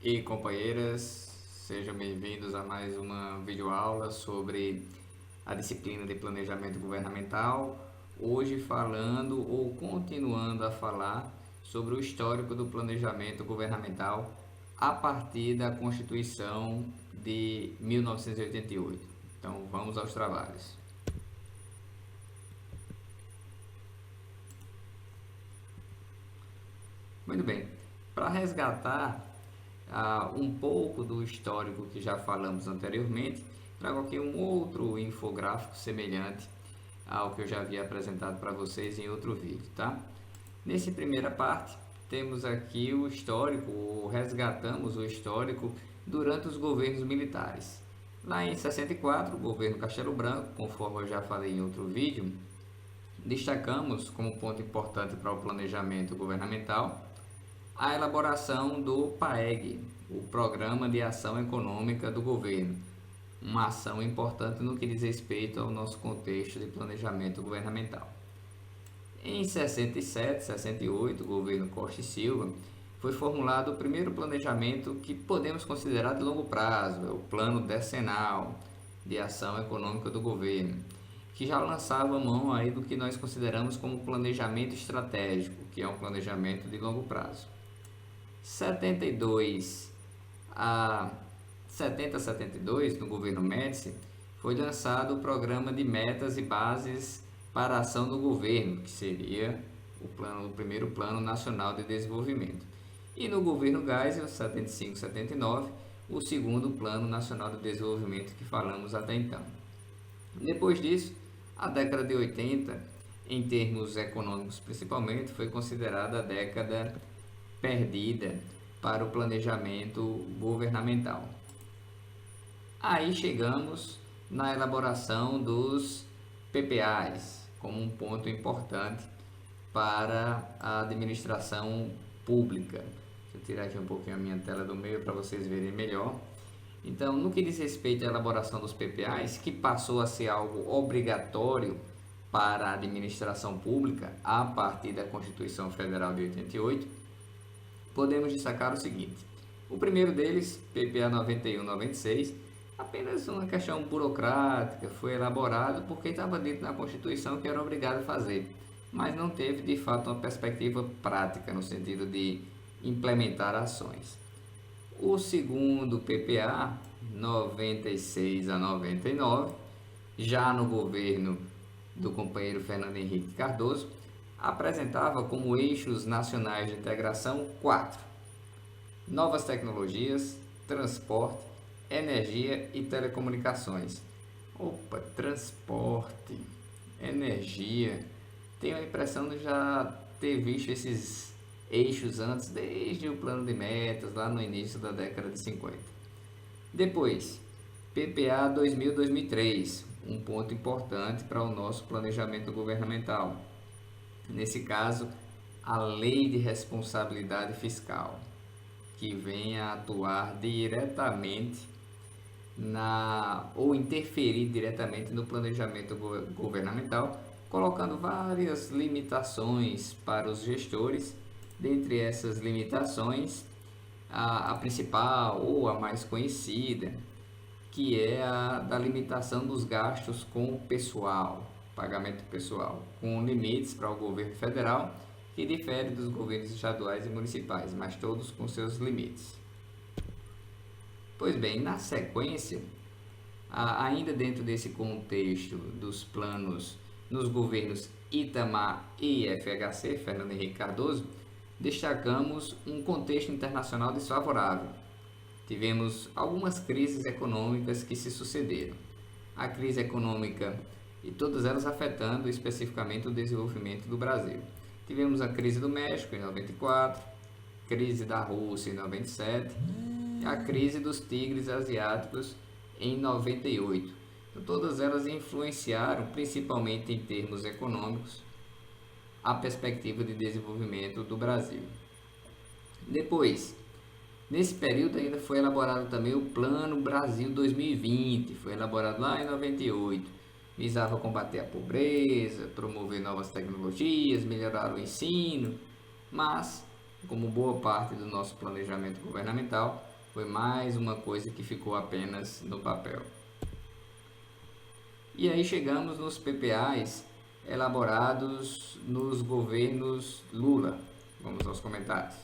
E companheiras, sejam bem-vindos a mais uma videoaula sobre a disciplina de planejamento governamental. Hoje falando ou continuando a falar sobre o histórico do planejamento governamental a partir da Constituição de 1988. Então vamos aos trabalhos. Muito bem, para resgatar um pouco do histórico que já falamos anteriormente, trago aqui um outro infográfico semelhante ao que eu já havia apresentado para vocês em outro vídeo, tá? Nessa primeira parte, temos aqui o histórico, resgatamos o histórico durante os governos militares. Lá em 64, o governo Castelo Branco, conforme eu já falei em outro vídeo, destacamos como ponto importante para o planejamento governamental a elaboração do PAEG, o Programa de Ação Econômica do Governo, uma ação importante no que diz respeito ao nosso contexto de planejamento governamental. Em 67, 68, o governo Costa e Silva, foi formulado o primeiro planejamento que podemos considerar de longo prazo, é o Plano Decenal de Ação Econômica do Governo, que já lançava mão aí do que nós consideramos como planejamento estratégico, que é um planejamento de longo prazo. 72 a 72, no governo Médici, foi lançado o programa de metas e bases para a ação do governo, que seria o primeiro Plano Nacional de Desenvolvimento. E no governo Geisel, 75-79, o segundo Plano Nacional de Desenvolvimento que falamos até então. Depois disso, a década de 80, em termos econômicos principalmente, foi considerada a década perdida para o planejamento governamental. Aí chegamos na elaboração dos PPAs, como um ponto importante para a administração pública. Deixa eu tirar aqui um pouquinho a minha tela do meio para vocês verem melhor. Então, no que diz respeito à elaboração dos PPAs, que passou a ser algo obrigatório para a administração pública a partir da Constituição Federal de 88, podemos destacar o seguinte: o primeiro deles, PPA 91-96, apenas uma questão burocrática, foi elaborado porque estava dito na Constituição que era obrigado a fazer, mas não teve de fato uma perspectiva prática no sentido de implementar ações. O segundo PPA 96 a 99, já no governo do companheiro Fernando Henrique Cardoso, apresentava como eixos nacionais de integração 4: novas tecnologias, transporte, energia e telecomunicações. Opa, transporte, energia. Tenho a impressão de já ter visto esses eixos antes, desde o plano de metas, lá no início da década de 50. Depois, PPA 2000-2003, um ponto importante para o nosso planejamento governamental. Nesse caso, a Lei de Responsabilidade Fiscal, que vem a atuar diretamente ou interferir diretamente no planejamento governamental, colocando várias limitações para os gestores. Dentre essas limitações, a principal ou a mais conhecida, que é a da limitação dos gastos com o pessoal, pagamento pessoal, com limites para o governo federal, que difere dos governos estaduais e municipais, mas todos com seus limites. Pois bem, na sequência, ainda dentro desse contexto dos planos nos governos Itamar e FHC, Fernando Henrique Cardoso, destacamos um contexto internacional desfavorável. Tivemos algumas crises econômicas que se sucederam. A crise econômica, e todas elas afetando especificamente o desenvolvimento do Brasil. Tivemos a crise do México em 94, crise da Rússia em 97, e a crise dos tigres asiáticos em 98. Então, todas elas influenciaram, principalmente em termos econômicos, a perspectiva de desenvolvimento do Brasil. Depois, nesse período ainda foi elaborado também o Plano Brasil 2020, foi elaborado lá em 98. Visava combater a pobreza, promover novas tecnologias, melhorar o ensino, mas, como boa parte do nosso planejamento governamental, Foi mais uma coisa que ficou apenas no papel. E aí chegamos nos PPAs elaborados nos governos Lula. Vamos aos comentários.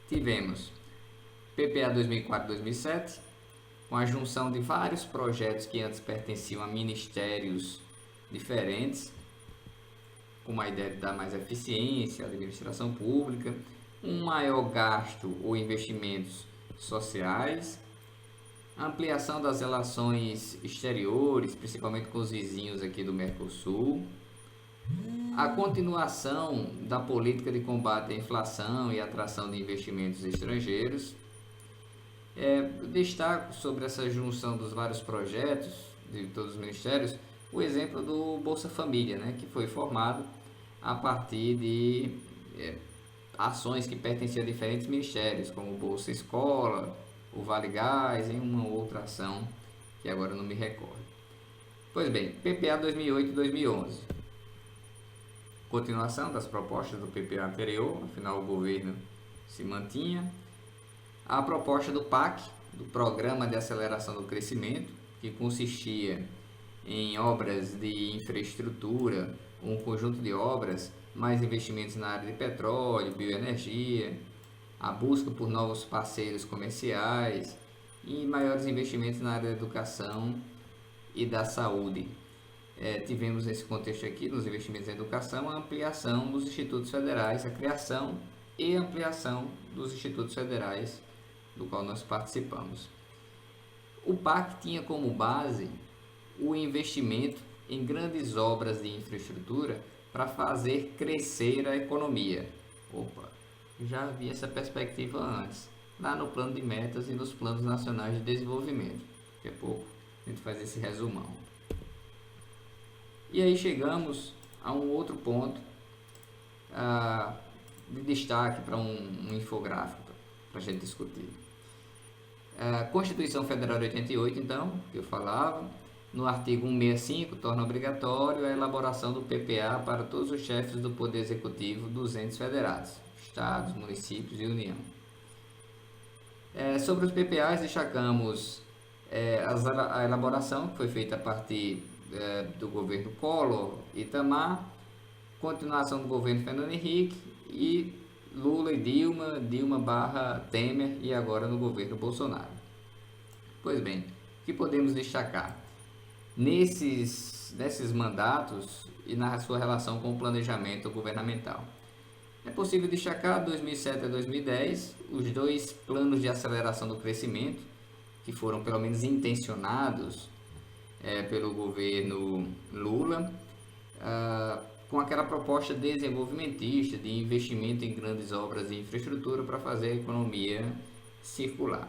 Tivemos PPA 2004-2007, com a junção de vários projetos que antes pertenciam a ministérios diferentes, com uma ideia de dar mais eficiência à administração pública, um maior gasto ou investimentos sociais, ampliação das relações exteriores, principalmente com os vizinhos aqui do Mercosul, a continuação da política de combate à inflação e atração de investimentos estrangeiros. Destaco sobre essa junção dos vários projetos de todos os ministérios o exemplo do Bolsa Família, né, que foi formado a partir de ações que pertenciam a diferentes ministérios, como o Bolsa Escola, o Vale Gás e uma outra ação que agora não me recordo. Pois bem, PPA 2008-2011. Continuação das propostas do PPA anterior, afinal o governo se mantinha. A proposta do PAC, do Programa de Aceleração do Crescimento, que consistia em obras de infraestrutura, um conjunto de obras, mais investimentos na área de petróleo, bioenergia, a busca por novos parceiros comerciais e maiores investimentos na área da educação e da saúde. Tivemos nesse contexto aqui, nos investimentos em educação, a ampliação dos institutos federais, a criação e ampliação dos institutos federais, do qual nós participamos. O PAC tinha como base o investimento em grandes obras de infraestrutura para fazer crescer a economia. Já havia essa perspectiva antes, lá no plano de metas e nos planos nacionais de desenvolvimento. Daqui a pouco a gente faz esse resumão. E aí chegamos a um outro ponto de destaque para um infográfico para a gente discutir. A Constituição Federal de 88, então, que eu falava, no artigo 165, torna obrigatório a elaboração do PPA para todos os chefes do Poder Executivo dos entes federados, estados, municípios e União. Sobre os PPAs, destacamos a elaboração que foi feita a partir do governo Collor, Itamar, continuação do governo Fernando Henrique e Lula e Dilma, Dilma/Temer e agora no governo Bolsonaro. Pois bem, o que podemos destacar? Nesses mandatos e na sua relação com o planejamento governamental. É possível destacar 2007 a 2010, os dois planos de aceleração do crescimento, que foram pelo menos intencionados pelo governo Lula, com aquela proposta desenvolvimentista de investimento em grandes obras de infraestrutura para fazer a economia circular.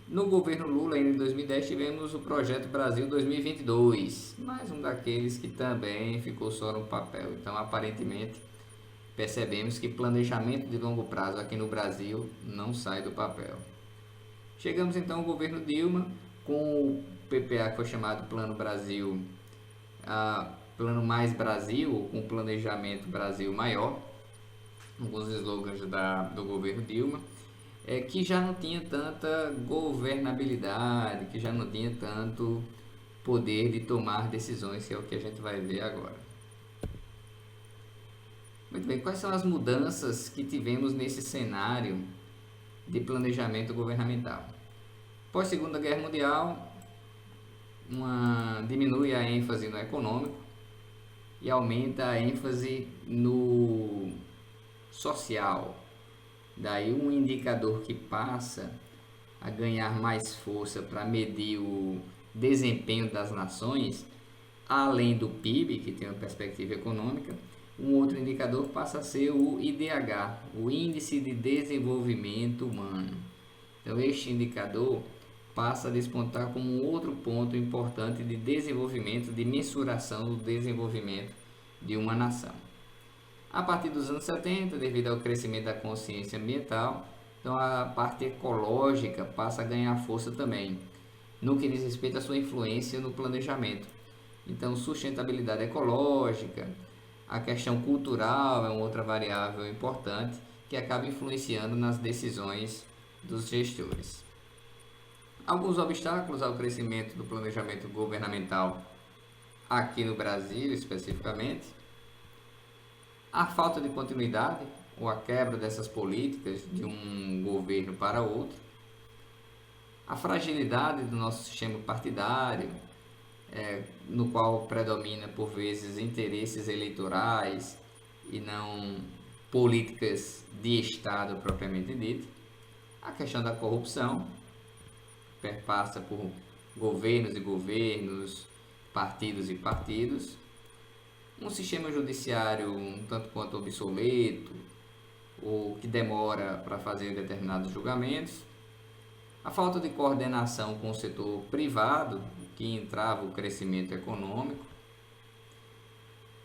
No governo Lula, ainda em 2010, tivemos o Projeto Brasil 2022, mais um daqueles que também ficou só no papel. Então, aparentemente, percebemos que planejamento de longo prazo aqui no Brasil não sai do papel. Chegamos então ao governo Dilma, com o PPA que foi chamado Plano Brasil, Plano Mais Brasil, com Planejamento Brasil Maior, alguns slogans do governo Dilma, que já não tinha tanta governabilidade, que já não tinha tanto poder de tomar decisões, que é o que a gente vai ver agora. Muito bem, quais são as mudanças que tivemos nesse cenário de planejamento governamental? Pós Segunda Guerra Mundial, diminui a ênfase no econômico e aumenta a ênfase no social. Daí um indicador que passa a ganhar mais força para medir o desempenho das nações, além do PIB, que tem uma perspectiva econômica, um outro indicador passa a ser o IDH, o Índice de Desenvolvimento Humano. Então este indicador passa a despontar como um outro ponto importante de desenvolvimento, de mensuração do desenvolvimento de uma nação. A partir dos anos 70, devido ao crescimento da consciência ambiental, então a parte ecológica passa a ganhar força também, no que diz respeito à sua influência no planejamento. Então, sustentabilidade ecológica, A questão cultural é uma outra variável importante que acaba influenciando nas decisões dos gestores. Alguns obstáculos ao crescimento do planejamento governamental aqui no Brasil, especificamente: a falta de continuidade ou a quebra dessas políticas de um governo para outro, a fragilidade do nosso sistema partidário, no qual predomina por vezes interesses eleitorais e não políticas de Estado propriamente dito, a questão da corrupção, perpassa por governos e governos, partidos e partidos, um sistema judiciário um tanto quanto obsoleto, ou que demora para fazer determinados julgamentos, a falta de coordenação com o setor privado, que entrava o crescimento econômico,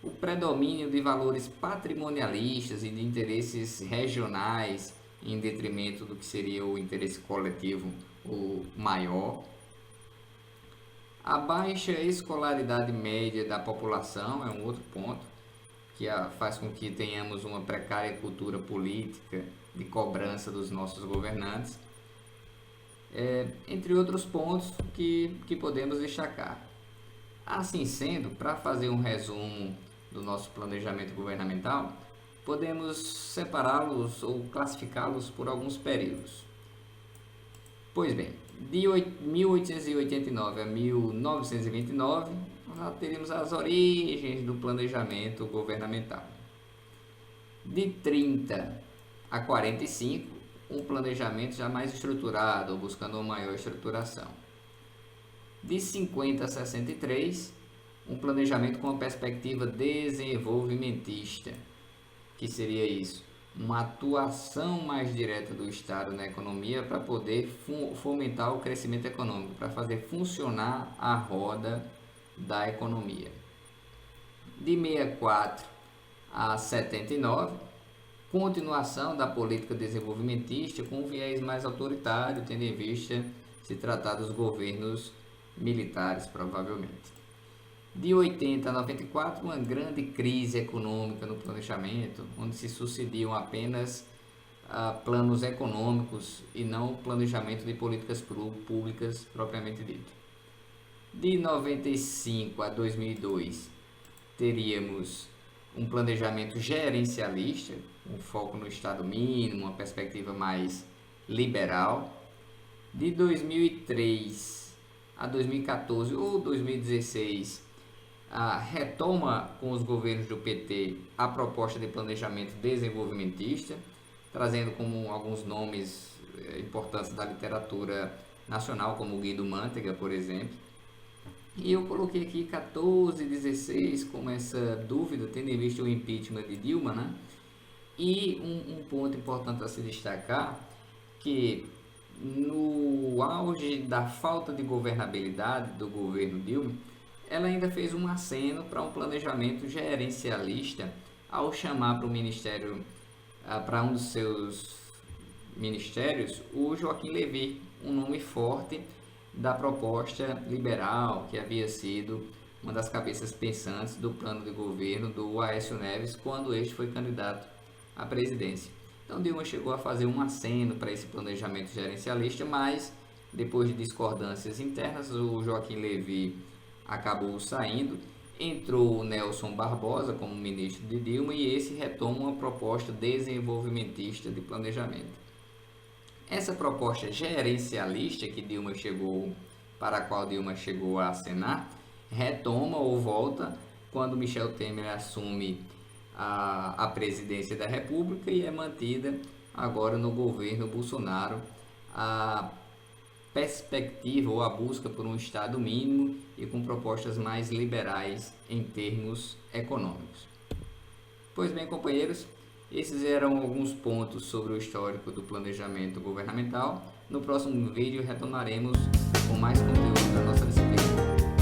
o predomínio de valores patrimonialistas e de interesses regionais em detrimento do que seria o interesse coletivo o maior, a baixa escolaridade média da população é um outro ponto que faz com que tenhamos uma precária cultura política de cobrança dos nossos governantes, entre outros pontos que podemos destacar. Assim sendo, para fazer um resumo do nosso planejamento governamental, podemos separá-los ou classificá-los por alguns períodos. Pois bem, de 1889 a 1929, nós teríamos as origens do planejamento governamental. De 30 a 45, um planejamento já mais estruturado, buscando uma maior estruturação. De 50 a 63, um planejamento com uma perspectiva desenvolvimentista. Que seria isso? Uma atuação mais direta do Estado na economia para poder fomentar o crescimento econômico, para fazer funcionar a roda da economia. De 64 a 79, continuação da política desenvolvimentista com um viés mais autoritário, tendo em vista se tratar dos governos militares, provavelmente. De 80 a 94, uma grande crise econômica no planejamento, onde se sucediam apenas planos econômicos e não planejamento de políticas públicas propriamente dito. De 95 a 2002, teríamos um planejamento gerencialista, um foco no Estado mínimo, uma perspectiva mais liberal. De 2003 a 2014 ou 2016, retoma com os governos do PT a proposta de planejamento desenvolvimentista, trazendo como alguns nomes importantes da literatura nacional, como Guido Mantega, por exemplo. E eu coloquei aqui 14 e 16 como essa dúvida, tendo em vista o impeachment de Dilma, né? E um ponto importante a se destacar, que no auge da falta de governabilidade do governo Dilma, ela ainda fez um aceno para um planejamento gerencialista ao chamar para o ministério, para um dos seus ministérios, o Joaquim Levy, um nome forte da proposta liberal, que havia sido uma das cabeças pensantes do plano de governo do Aécio Neves quando este foi candidato à presidência. Então Dilma chegou a fazer um aceno para esse planejamento gerencialista, mas depois de discordâncias internas, o Joaquim Levy acabou saindo, entrou o Nelson Barbosa como ministro de Dilma e esse retoma uma proposta desenvolvimentista de planejamento. Essa proposta gerencialista para a qual Dilma chegou a acenar, retoma ou volta quando Michel Temer assume a presidência da República e é mantida agora no governo Bolsonaro a perspectiva ou a busca por um Estado mínimo e com propostas mais liberais em termos econômicos. Pois bem, companheiros, esses eram alguns pontos sobre o histórico do planejamento governamental. No próximo vídeo retornaremos com mais conteúdo da nossa disciplina.